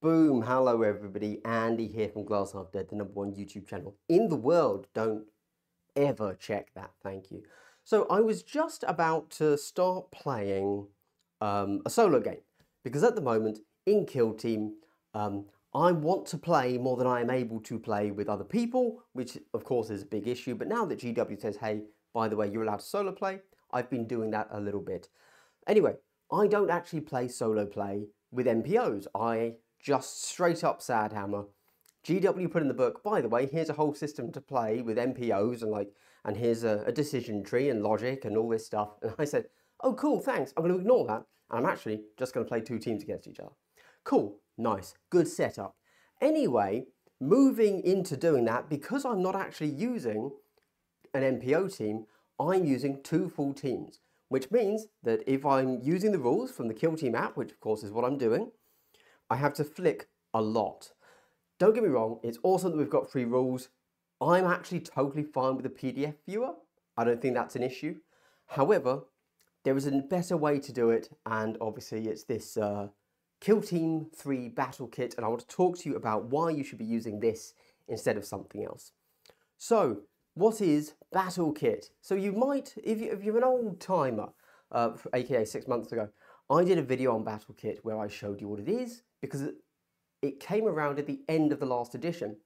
Boom, hello everybody, Andy here from Glass Half Dead, the #1 YouTube channel in the world. Don't ever check that, thank you. So I was just about to start playing a solo game, because at the moment in Kill Team, I want to play more than I am able to play with other people, which of course is a big issue, but now that GW says, hey, by the way, you're allowed to solo play, I've been doing that a little bit. Anyway, I don't actually play solo play with MPOs. I just straight up sad hammer. GW put in the book, by the way, here's a whole system to play with MPOs and here's a decision tree and logic and all this stuff. And I said, oh cool, thanks. I'm going to ignore that. And I'm actually just going to play two teams against each other. Cool, nice, good setup. Anyway, moving into doing that, because I'm not actually using an MPO team, I'm using two full teams, which means that if I'm using the rules from the Kill Team app, which of course is what I'm doing, I have to flick a lot. Don't get me wrong, it's awesome that we've got free rules. I'm actually totally fine with the PDF viewer. I don't think that's an issue. However, there is a better way to do it, and obviously it's this Kill Team 3 Battle Kit, and I want to talk to you about why you should be using this instead of something else. So, what is Battle Kit? So you might, if you're an old timer, aka 6 months ago, I did a video on Battle Kit where I showed you what it is, because it came around at the end of the last edition.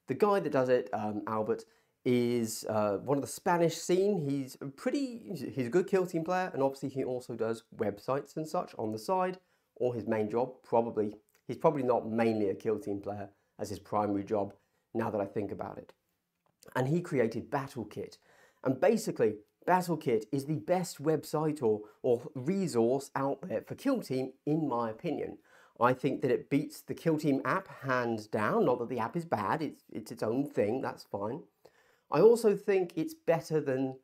The guy that does it, Albert, is one of the Spanish scene. He's a good Kill Team player, and obviously he also does websites and such on the side, or his main job, he's probably not mainly a Kill Team player as his primary job, now that I think about it. And he created Battle Kit. And basically, Battle Kit is the best website or resource out there for Kill Team, in my opinion. I think that it beats the Kill Team app hands down. Not that the app is bad, it's its own thing, that's fine. I also think it's better than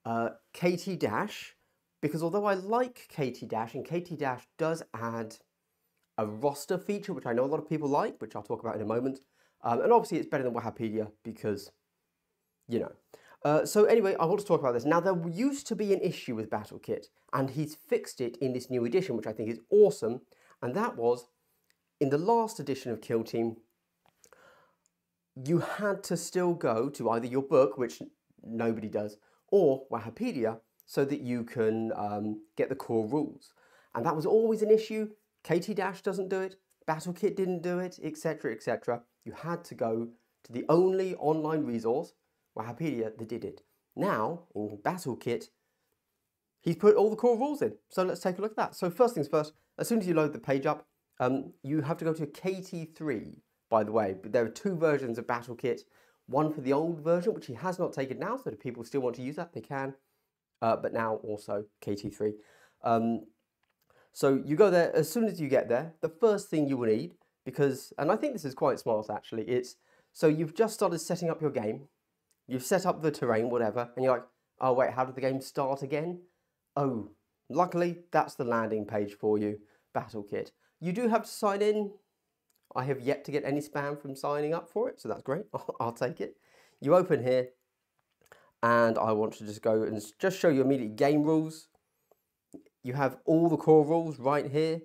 KT Dash, because although I like KT Dash, and KT Dash does add a roster feature, which I know a lot of people like, which I'll talk about in a moment, and obviously it's better than Wikipedia, because, you know. So anyway, I want to talk about this. Now, there used to be an issue with Battle Kit, and he's fixed it in this new edition, which I think is awesome. And that was, in the last edition of Kill Team, you had to still go to either your book, which nobody does, or Wikipedia, so that you can get the core rules. And that was always an issue. KT Dash doesn't do it, Battle Kit didn't do it, etc., etc. You had to go to the only online resource, Wikipedia, that did it. Now, in Battle Kit, he's put all the core rules in. So let's take a look at that. So first things first, as soon as you load the page up, you have to go to KT3, by the way. There are two versions of Battle Kit. One for the old version, which he has not taken now, so if people still want to use that, they can. But now also KT3. So you go there, as soon as you get there, the first thing you will need, because, and I think this is quite smart actually, it's, so you've just started setting up your game, you've set up the terrain, whatever, and you're like, oh wait, how did the game start again? Oh, luckily that's the landing page for you, Battle Kit. You do have to sign in. I have yet to get any spam from signing up for it, so that's great, I'll take it. You open here, and I want to just go and just show you immediately game rules. You have all the core rules right here.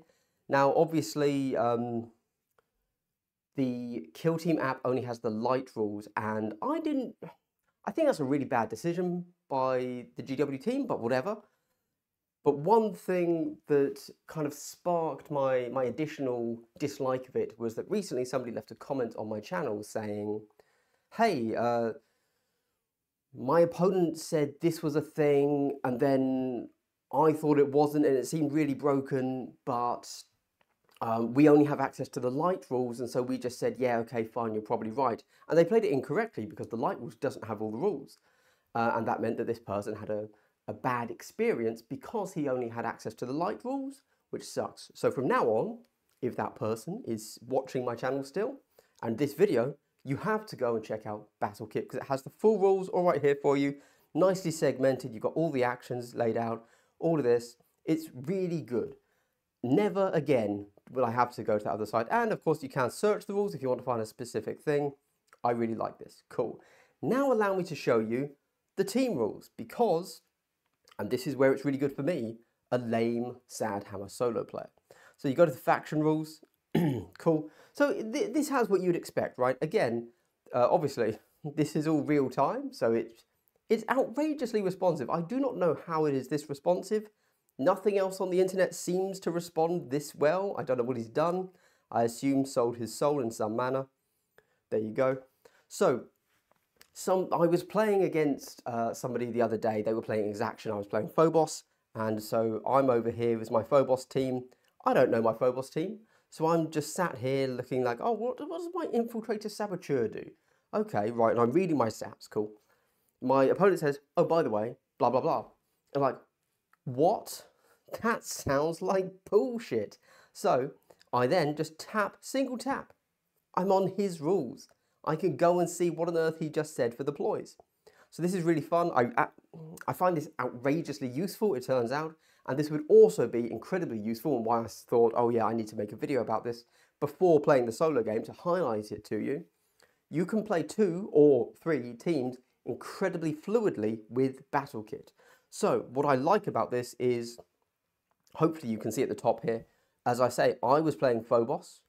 Now, obviously, the Kill Team app only has the light rules, and I think that's a really bad decision by the GW team, but whatever. But one thing that kind of sparked my additional dislike of it was that recently somebody left a comment on my channel saying, hey, my opponent said this was a thing, and then I thought it wasn't, and it seemed really broken, but we only have access to the light rules, and so we just said, yeah, okay, fine, you're probably right. And they played it incorrectly, because the light rules doesn't have all the rules. And that meant that this person had a bad experience because he only had access to the light rules, which sucks. So from now on, if that person is watching my channel still, and this video, you have to go and check out Battle Kit, because it has the full rules all right here for you, nicely segmented, you've got all the actions laid out, all of this. It's really good. Never again will I have to go to the other side. And of course you can search the rules if you want to find a specific thing. I really like this, cool. Now allow me to show you the team rules, because, and this is where it's really good for me, a lame, sad hammer solo player. So you go to the faction rules, Cool. So this has what you'd expect, right? Again, obviously, this is all real time, so it's outrageously responsive. I do not know how it is this responsive. Nothing else on the internet seems to respond this well. I don't know what he's done. I assume sold his soul in some manner. There you go. So, I was playing against somebody the other day. They were playing Exaction. I was playing Phobos. And so I'm over here with my Phobos team. I don't know my Phobos team. So I'm just sat here looking like, oh, what does my Infiltrator Saboteur do? Okay, right, and I'm reading my stats, cool. My opponent says, oh, by the way, blah, blah, blah. I'm like, what? That sounds like bullshit. So I then just tap, single tap. I'm on his rules. I can go and see what on earth he just said for the ploys. So this is really fun. I find this outrageously useful, it turns out. And this would also be incredibly useful, and why I thought, oh yeah, I need to make a video about this before playing the solo game to highlight it to you. You can play 2 or 3 teams incredibly fluidly with Battlekit. So what I like about this is, hopefully you can see at the top here, as I say, I was playing Phobos.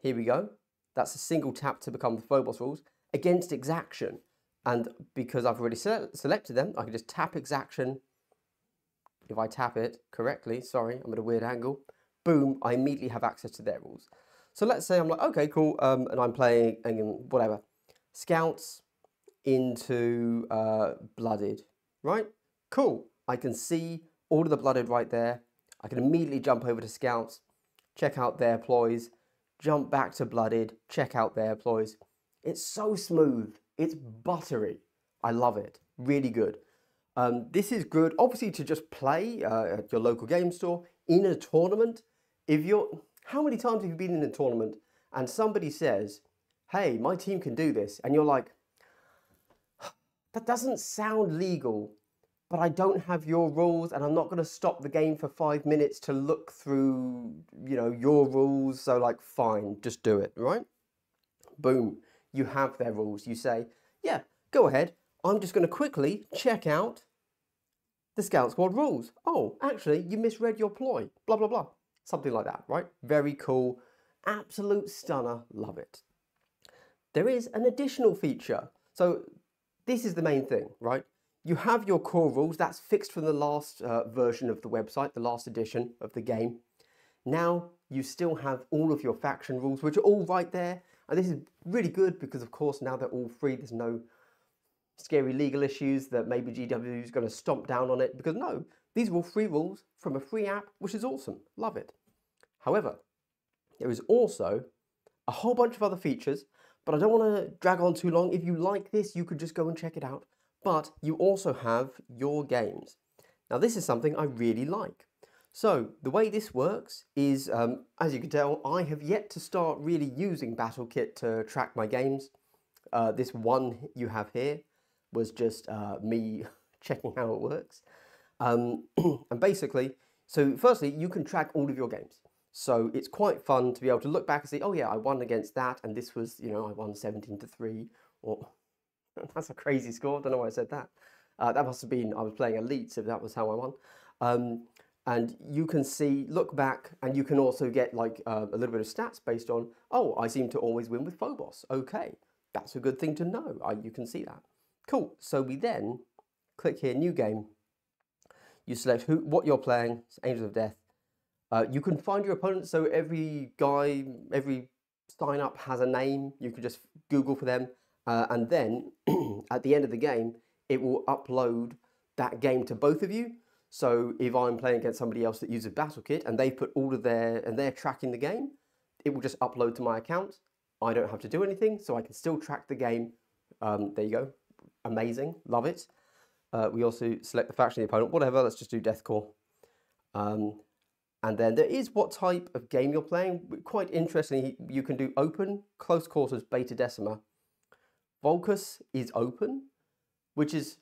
Here we go. That's a single tap to become the Phobos rules against Exaction. And because I've already selected them, I can just tap Exaction. If I tap it correctly, sorry, I'm at a weird angle, boom, I immediately have access to their rules. So let's say I'm like, okay, cool, and I'm playing, whatever, Scouts into Blooded, right? Cool, I can see all of the Blooded right there. I can immediately jump over to Scouts, check out their ploys, jump back to Blooded, check out their ploys. It's so smooth, it's buttery. I love it, really good. This is good, obviously, to just play at your local game store in a tournament. How many times have you been in a tournament and somebody says, hey, my team can do this, and you're like, that doesn't sound legal, but I don't have your rules, and I'm not going to stop the game for 5 minutes to look through, your rules, so like, fine, just do it, right? Boom, you have their rules. You say, yeah, go ahead. I'm just going to quickly check out the Scout Squad rules. Oh, actually, you misread your ploy. Blah, blah, blah. Something like that, right? Very cool. Absolute stunner. Love it. There is an additional feature. So this is the main thing, right? You have your core rules. That's fixed from the last version of the website, the last edition of the game. Now you still have all of your faction rules, which are all right there. And this is really good because, of course, now they're all free. There's no scary legal issues that maybe GW is going to stomp down on it, because no, these are all free rules from a free app, which is awesome. Love it. However, there is also a whole bunch of other features, but I don't want to drag on too long. If you like this, you could just go and check it out. But you also have your games. Now, this is something I really like. So the way this works is, as you can tell, I have yet to start really using Battlekit to track my games. This one you have here was just me checking how it works. And basically, so firstly, you can track all of your games. So it's quite fun to be able to look back and see, oh yeah, I won against that, and this was, I won 17-3, or that's a crazy score, don't know why I said that. That must have been, I was playing Elite, so that was how I won. And you can see, look back, and you can also get like a little bit of stats based on, oh, I seem to always win with Phobos. Okay, that's a good thing to know. You can see that. Cool, so we then click here, new game. You select what you're playing, it's Angels of Death. You can find your opponent, so every sign up has a name. You can just Google for them, and then at the end of the game, it will upload that game to both of you. So if I'm playing against somebody else that uses Battlekit and they put all of they're tracking the game, it will just upload to my account. I don't have to do anything, so I can still track the game. There you go. Amazing, love it. We also select the faction of the opponent, whatever, let's just do Deathcore. And then there is what type of game you're playing. Quite interestingly, you can do open, close quarters, beta decima. Volcus is open, which is,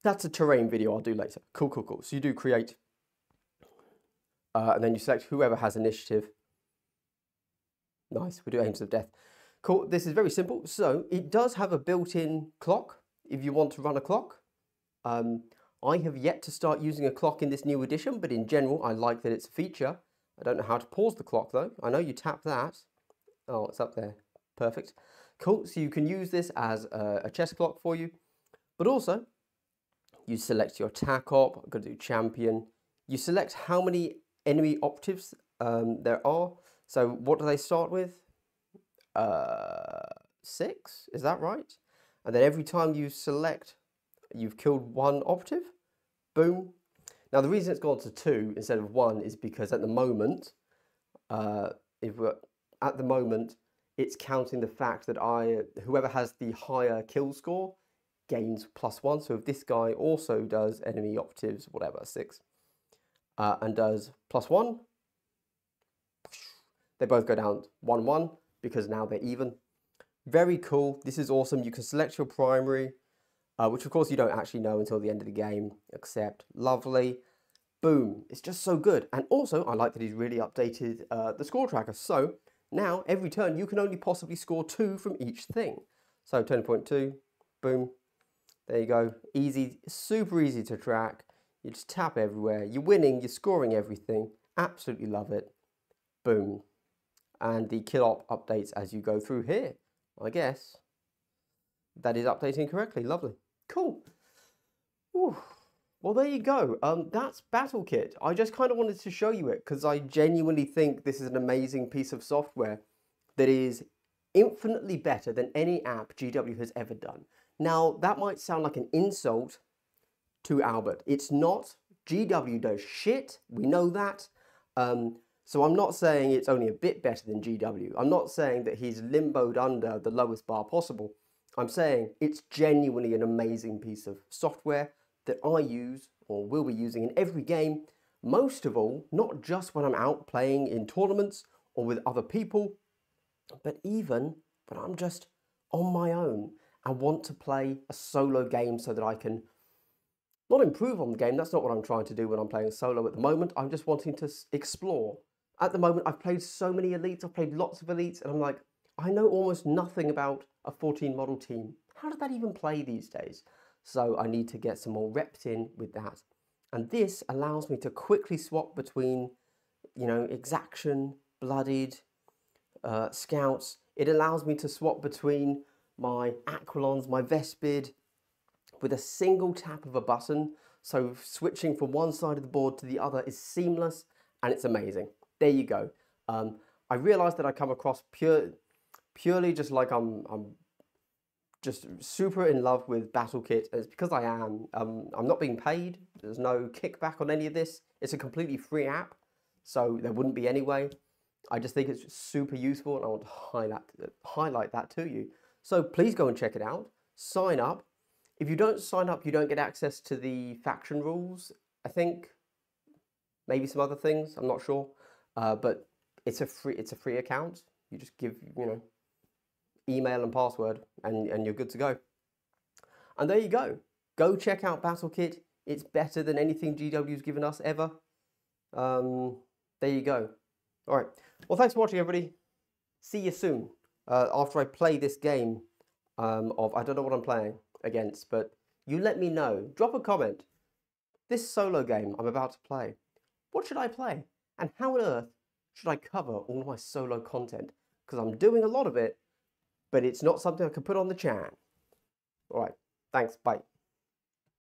that's a terrain video I'll do later. Cool, cool, cool. So you do create, and then you select whoever has initiative. Nice, we do Aims of Death. Cool, this is very simple. So it does have a built-in clock if you want to run a clock. I have yet to start using a clock in this new edition, but in general, I like that it's a feature. I don't know how to pause the clock though. I know you tap that. Oh, it's up there. Perfect. Cool. So you can use this as a chess clock for you, but also you select your attack op. I'm going to do champion. You select how many enemy optives there are. So what do they start with? 6, is that right? And then every time you select, you've killed one optive. Boom. Now the reason it's gone to 2 instead of 1 is because at the moment, it's counting the fact that whoever has the higher kill score gains +1. So if this guy also does enemy optives, whatever, 6, and does +1, they both go down 1-1 because now they're even. Very cool. This is awesome. You can select your primary, which of course you don't actually know until the end of the game. Accept. Lovely. Boom. It's just so good. And also, I like that he's really updated the score tracker. So now every turn you can only possibly score 2 from each thing. So turn point 2. Boom. There you go. Easy. Super easy to track. You just tap everywhere. You're winning. You're scoring everything. Absolutely love it. Boom. And the kill op updates as you go through here. I guess that is updating correctly. Lovely. Cool. Whew. Well, there you go. That's Battlekit. I just kind of wanted to show you it because I genuinely think this is an amazing piece of software that is infinitely better than any app GW has ever done. Now, that might sound like an insult to Albert. It's not. GW does shit. We know that. So I'm not saying it's only a bit better than GW. I'm not saying that he's limboed under the lowest bar possible. I'm saying it's genuinely an amazing piece of software that I use or will be using in every game. Most of all, not just when I'm out playing in tournaments or with other people, but even when I'm just on my own and want to play a solo game so that I can not improve on the game. That's not what I'm trying to do when I'm playing solo at the moment. I'm just wanting to explore. At the moment, I've played so many elites, I've played lots of elites, and I'm like, I know almost nothing about a 14 model team. How does that even play these days? So I need to get some more reps in with that. And this allows me to quickly swap between, you know, exaction, bloodied, scouts. It allows me to swap between my aquilons, my vespid, with a single tap of a button. So switching from one side of the board to the other is seamless, and it's amazing. There you go. I realized that I come across purely just like I'm just super in love with Battlekit. It's because I am. I'm not being paid. There's no kickback on any of this. It's a completely free app, so there wouldn't be anyway. I just think it's just super useful, and I want to highlight that to you. So please go and check it out. Sign up. If you don't sign up, you don't get access to the faction rules, I think. Maybe some other things, I'm not sure. But it's a free account. You just give, you know, email and password and you're good to go. And there you go. Go check out Battlekit. It's better than anything GW's given us ever. There you go. All right. Well, thanks for watching, everybody. See you soon. After I play this game of, I don't know what I'm playing against, but you let me know. Drop a comment. This solo game I'm about to play, what should I play? And how on earth should I cover all my solo content? Because I'm doing a lot of it, but it's not something I can put on the channel. All right. Thanks. Bye.